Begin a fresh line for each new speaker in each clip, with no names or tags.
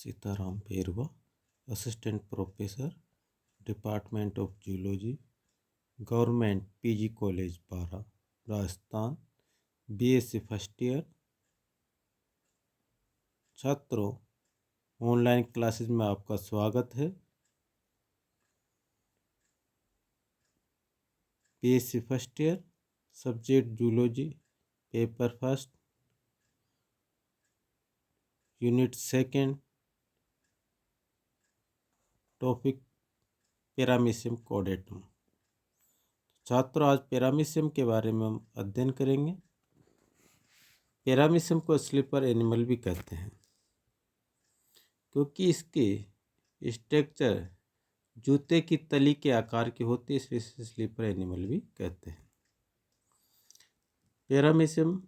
Sitaram Perwa, assistant professor, department of zoology, government PG college Bara, Rajasthan, BSc first year. छात्रों, online classes में आपका स्वागत है। BSc first year, subject zoology, paper first, unit second, topic paramecium caudatum. छात्रों, आज paramecium के बारे में हम अध्ययन करेंगे। पैरामीशियम को स्लीपर एनिमल भी कहते हैं क्योंकि इसकी स्ट्रक्चर जूते की तली के आकार की होती है, इसलिए इसे स्लीपर एनिमल भी कहते हैं। पैरामीशियम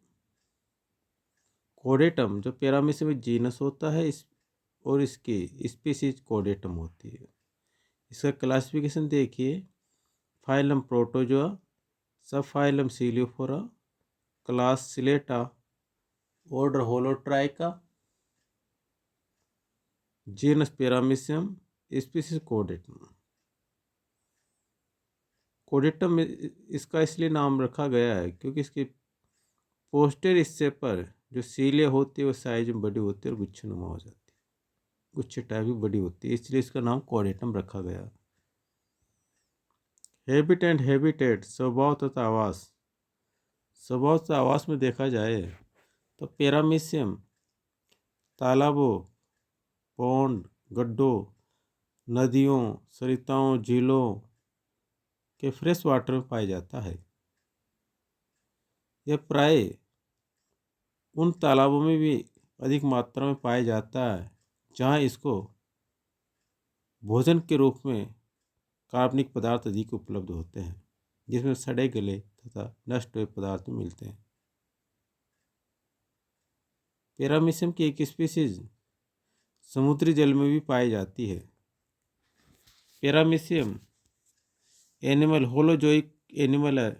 कॉर्डेटम, जो पैरामीशियम जीनस होता है और इसकी स्पीसीज कॉर्डेटम होती है। इसका क्लासिफिकेशन देखिए, phylum protozoa, sub phylum ciliophora, class ciliata, order holotricha, genus paramecium, species caudatum. Caudatum इसका इसलिए नाम रखा गया है क्योंकि इसकी पोस्टर हिस्से पर जो सीलिया होती है वो साइज में बड़ी होती है और गुच्छनुमा हो जाती है, गुच्छे टाइप की बड़ी होती है, इसलिए इसका नाम कॉर्डेटम रखा गया। हैबिट एंड हैबिटेट, स्वभाव तथा आवास। स्वभाव तथा आवास में देखा जाए तो पैरामीशियम तालाबों, पौंड, गड्ढों, नदियों, सरिताओं, झीलों के फ्रेश वाटर में पाया जाता है। यह प्राय उन तालाबों में भी अधिक मात्रा में पाया जाता है जहाँ इसको भोजन के रूप में कार्बनिक पदार्थ अधिक उपलब्ध होते हैं, जिसमें सड़े गले तथा नष्ट हुए पदार्थ मिलते हैं। पैरामीशियम की एक स्पीसीज समुद्री जल में भी पाई जाती है। पैरामीशियम एनिमल होलोजोइक एनिमल है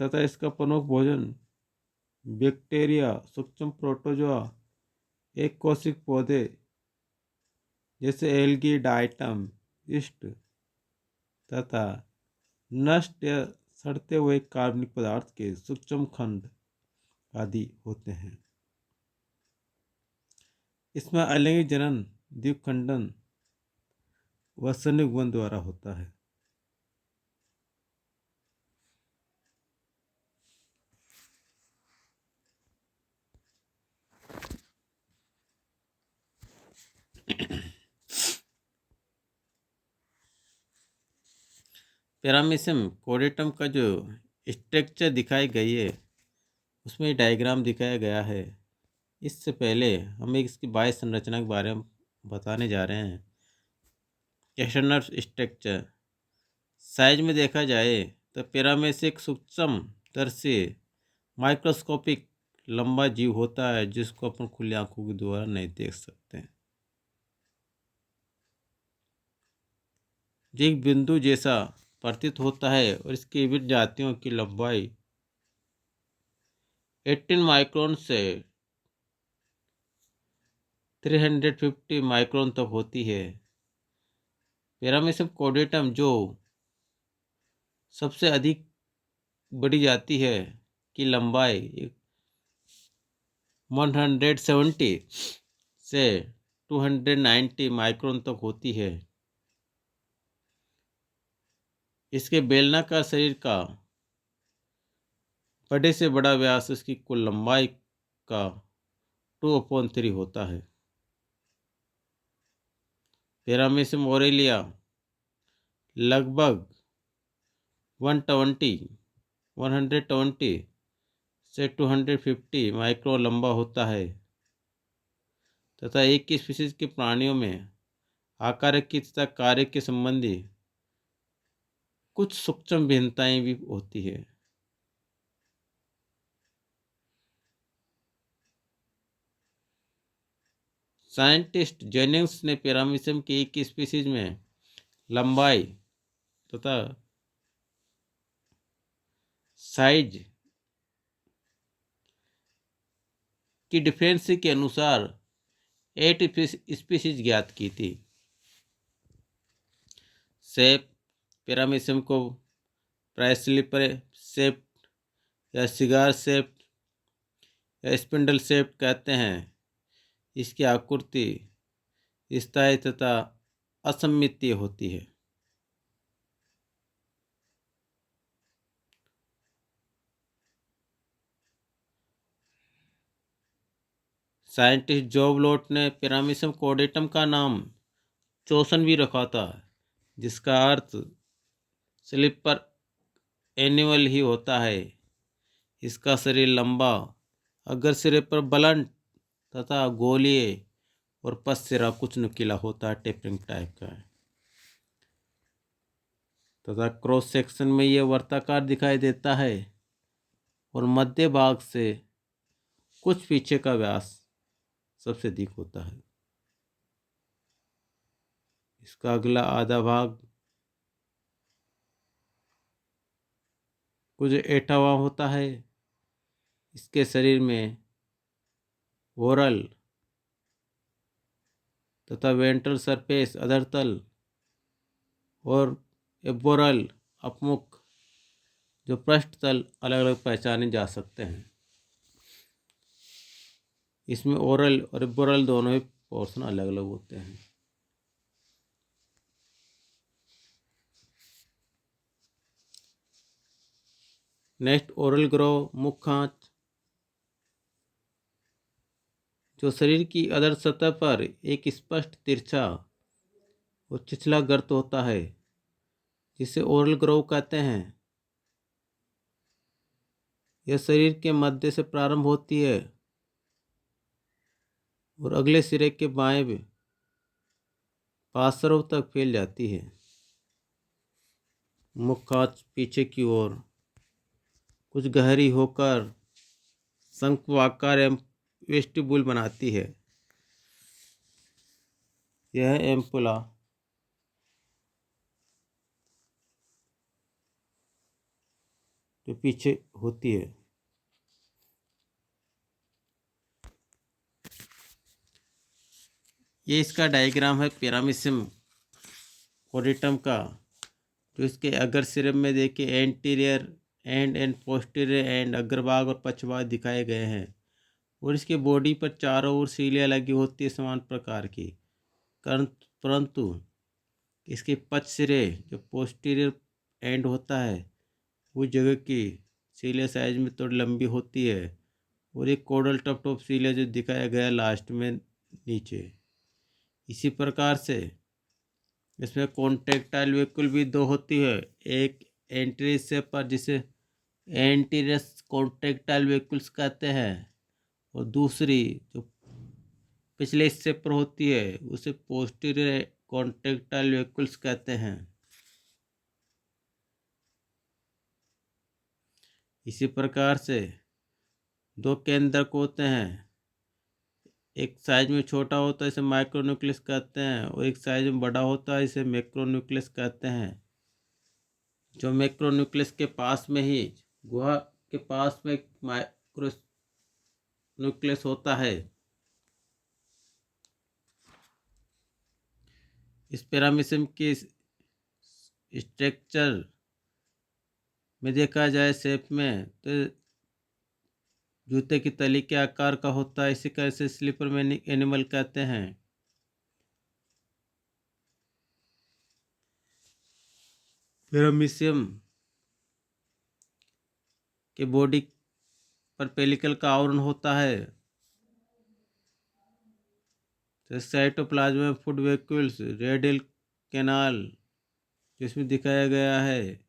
तथा इसका प्रमुख भोजन बैक्टीरिया, सूक्ष्म प्रोटोजोआ, एक कोशिक पौधे जैसे एल्गी, डाइटम, यीस्ट तथा नष्ट या सड़ते हुए कार्बनिक पदार्थ के सूक्ष्म खंड आदि होते हैं। इसमें अलैंगिक जनन, द्विखंडन व संयुग्मन द्वारा होता है। पैरामीशियम कॉर्डेटम का जो स्ट्रक्चर दिखाई गई है उसमें डायग्राम दिखाया गया है। इससे पहले हम इसकी बाह्य संरचना के बारे में बताने जा रहे हैं। एक्सटर्नल स्ट्रक्चर, साइज में देखा जाए तो पैरामीशियम सूक्ष्म दर्शी माइक्रोस्कोपिक लंबा जीव होता है जिसको अपन खुली आंखों के द्वारा नहीं देख सकते हैं। जो एक बिंदु जैसा प्रतीत होता है और इसकी विभिन्न जातियों की लंबाई 18 माइक्रोन से 350 माइक्रोन तक होती है। पैरामीशियम कॉर्डेटम जो सबसे अधिक बड़ी जाति है की लंबाई 170 से 290 माइक्रोन तक होती है। इसके बेलनाकार शरीर का बड़े से बड़ा व्यास इसकी कुल लंबाई का 2/3 होता है। पैरामीशियम ओरेलिया लगभग 120 से 250 माइक्रोन लंबा होता है तथा एक ही स्पीशीज के प्राणियों में आकार की तथा कार्य के संबंधी कुछ सूक्ष्म भिन्नताएं भी होती है। साइंटिस्ट जेनिंग्स ने पैरामीशियम की एक स्पीशीज में लंबाई तथा साइज की डिफरेंस के अनुसार 8 स्पीशीज ज्ञात की थी। सेप पैरामीशियम को प्राइस्लिपर शेप्ड या सिगार शेप्ड या स्पिंडल शेप्ड कहते हैं। इसकी आकृति स्थायी तथा असममितीय होती है। साइंटिस्ट जॉब लोट ने पैरामीशियम कॉर्डेटम का नाम चोसन भी रखा था, जिसका अर्थ स्लीपर एनिमल ही होता है। इसका शरीर लंबा, अगर सिरे पर ब्लंट तथा गोलीय और पस सिरा कुछ नुकीला होता है, टेपरिंग टाइप का है, तथा क्रॉस सेक्शन में यह वर्ताकार दिखाई देता है और मध्य भाग से कुछ पीछे का व्यास सबसे अधिक होता है। इसका अगला आधा भाग कुछ ऐंठा हुआ होता है। इसके शरीर में ओरल तथा वेंट्रल सरफेस अधरतल और एबोरल अपमुख जो पृष्ठतल अलग अलग पहचाने जा सकते हैं। इसमें ओरल और एबोरल दोनों ही पोर्शन अलग अलग होते हैं। नेक्स्ट ओरल ग्रो मुख खांच, जो शरीर की अधर सतह पर एक स्पष्ट तिरछा और छिछला गर्त होता है, जिसे ओरल ग्रोव कहते हैं। यह शरीर के मध्य से प्रारंभ होती है और अगले सिरे के बाएं पार्श्व तक फैल जाती है। मुख खांच पीछे की ओर कुछ गहरी होकर शंक्वाकार एवं वेस्टिब्यूल बनाती है। यह एम्पुला जो पीछे होती है। ये इसका डायग्राम है पैरामीशियम कॉर्डेटम का, जो इसके अगर सिरे में देखिए एंटीरियर एंड पोस्टीरियर एंड अग्रभाग और पछभाग दिखाए गए हैं, और इसके बॉडी पर चारों ओर सीलियाँ लगी होती है समान प्रकार की, परंतु इसके पछ सिरे जो पोस्टीरियर एंड होता है उस जगह की सीलिया साइज में थोड़ी लंबी होती है, और एक कोडल टॉप सीलिया जो दिखाया गया लास्ट में नीचे। इसी प्रकार से इसमें कॉन्ट्रेक्टाइल वेहिकल भी दो होती है, एक एंटीरियर हिस्से पर जिसे एंटीरियर कॉन्ट्रेक्टाइल वेहिकल्स कहते हैं, और दूसरी जो पिछले हिस्से पर होती है उसे पोस्टीरियर कॉन्ट्रेक्टाइल वेहिकल्स कहते हैं। इसी प्रकार से दो केंद्रक होते हैं, एक साइज में छोटा होता है इसे माइक्रोन्यूक्लियस कहते हैं, और एक साइज में बड़ा होता है इसे मैक्रोन्यूक्लियस कहते हैं। जो मैक्रोन्यूक्लियस के पास में ही गुहा के पास में माइक्रोन्यूक्लियस होता है। इस पैरामीशियम के स्ट्रक्चर में देखा जाए शेप में तो जूते की तली के आकार का होता है, इसी कारण से स्लीपर मैनिक एनिमल कहते हैं। पैरामीशियम के बॉडी पर पेलिकल का आवरण होता है। तो cytoplasm food vehicles radial canal जिसमें दिखाया गया है।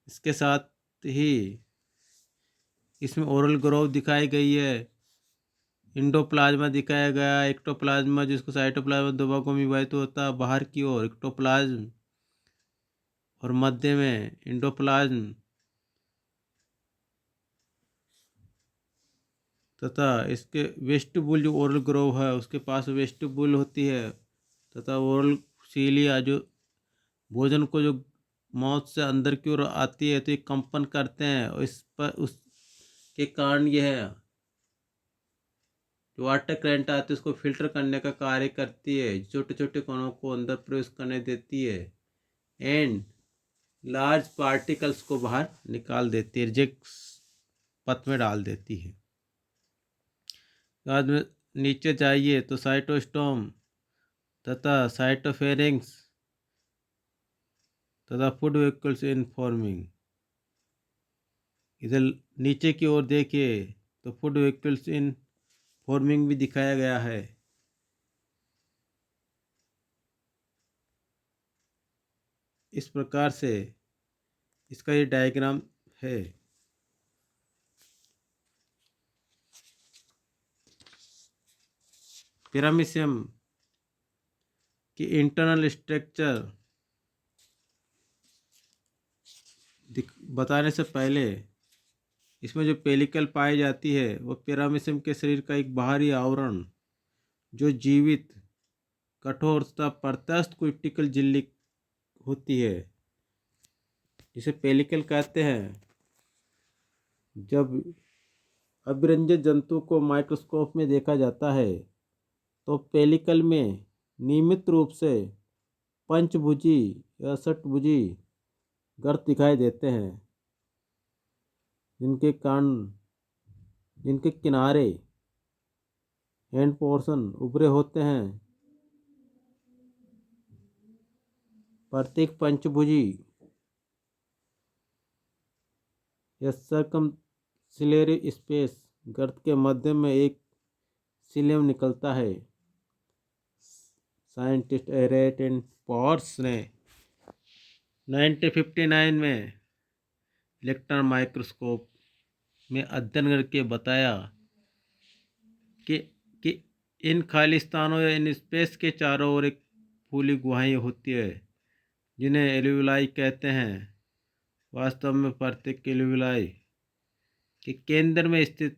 इसके साथ ही इसमें ओरल ग्रोव दिखाई गई है, इंडोप्लाज्मा दिखाया गया है, एक्टोप्लाज्मा जिसको साइटोप्लाज्मा दो भागों में विभाजित होता है, बाहर की ओर एक्टोप्लाज्म और मध्य में इंडोप्लाज्म, तथा इसके वेस्टिब्यूल जो ओरल ग्रोव है उसके पास वेस्टिब्यूल होती है, तथा ओरल सीलिया जो भोजन को जो माउथ से अंदर की ओर आती है तो ये कंपन करते हैं, और इस पर उसके कारण यह है जो वाटर करंट आती है उसको फिल्टर करने का कार्य करती है, छोटे छोटे कणों को अंदर प्रवेश करने देती है एंड लार्ज पार्टिकल्स को बाहर निकाल देती है, रिजेक्ट पथ में डाल देती है। बाद में नीचे जाइए तो साइटोस्टोम तथा साइटोफेरिंग्स तथा फूड वेहिकल्स इन फॉर्मिंग। इधर नीचे की ओर देखिए तो फूड वेहिकल्स इन फॉर्मिंग भी दिखाया गया है। इस प्रकार से इसका ये डायग्राम है। पिरामिशियम की इंटरनल स्ट्रक्चर बताने से पहले इसमें जो पेलिकल पाई जाती है वह पिरामिशियम के शरीर का एक बाहरी आवरण जो जीवित कठोर तथा प्रत्यस्थ क्यूटिकल झिल्ली होती है, जिसे पेलिकल कहते हैं। जब अभिरंजित जंतु को माइक्रोस्कोप में देखा जाता है तो पेलिकल में नियमित रूप से पंचभुजी या षटभुजी गर्त दिखाई देते हैं, जिनके किनारे एंड पोर्शन उभरे होते हैं। प्रत्येक पंचभुजी या सर्कमसिलरी स्पेस गर्त के मध्य में एक सीलियम निकलता है। साइंटिस्ट एरेट एंड पॉर्स ने 1959 में इलेक्ट्रॉन माइक्रोस्कोप में अध्ययन करके बताया कि कि इन खाली स्थानों या इन स्पेस के चारों ओर एक फूली गुहाएं होती है जिन्हें एल्यूविलाई कहते हैं। वास्तव में प्रत्येक एल्यूविलाई के केंद्र में स्थित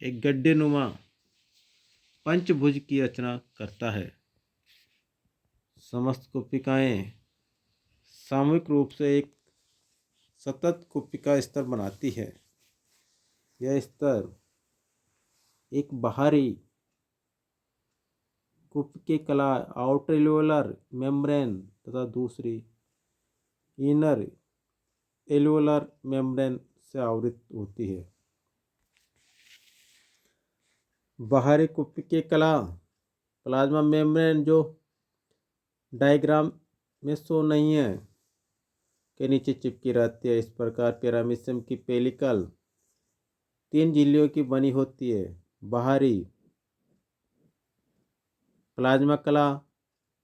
एक गड्ढे नुमा पंचभुज की रचना करता है। समस्त कोशिकाएं सामूहिक रूप से एक सतत कोशिका स्तर बनाती है। यह स्तर एक बाहरी कोशिकीय कला आउटर एल्वेओलर मेम्ब्रेन तथा दूसरी इनर एल्वेओलर मेम्ब्रेन से आवृत होती है। बाहरी कोशिकीय कला प्लाज्मा मेम्ब्रेन जो डायग्राम में शो नहीं है के नीचे चिपकी रहती है। इस प्रकार पिरामिशियम की पेलिकल 3 झिल्लियों की बनी होती है, बाहरी प्लाज्मा कला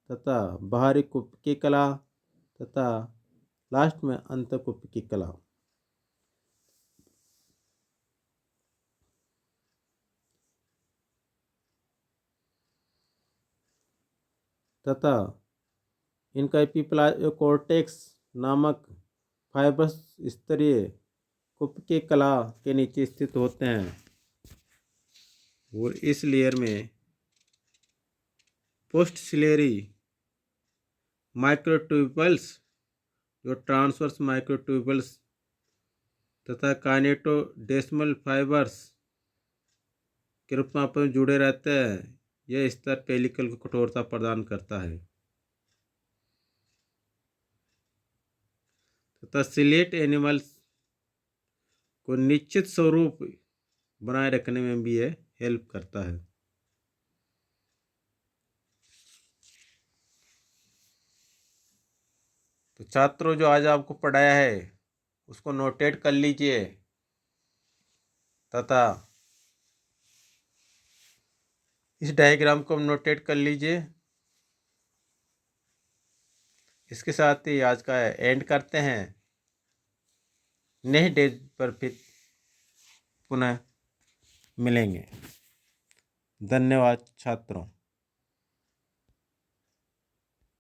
तथा बाहरी कोशिकीय कला तथा लास्ट में अंतःकोशिकीय कला। तथा इनका एपिप्लाजोकॉर्टेक्स नामक फाइब्रस स्तरीय कोशिकीय कला के नीचे स्थित होते हैं, और इस लेयर में पोस्टसिलरी माइक्रोट्यूबल्स जो ट्रांसवर्स माइक्रोट्यूबल्स तथा काइनेटोडेसिमल फाइबर्स के रूप में आपस में जुड़े रहते हैं। यह स्तर पेलिकल को कठोरता प्रदान करता है तथा सिलेट एनिमल्स को निश्चित स्वरूप बनाए रखने में भी यह हेल्प करता है। तो छात्रों, जो आज आपको पढ़ाया है उसको नोटेट कर लीजिए तथा इस डायग्राम को नोटेट कर लीजिए। इसके साथ ही आज का एंड करते हैं। नेक्स्ट डे पर फिर पुनः मिलेंगे। धन्यवाद छात्रों।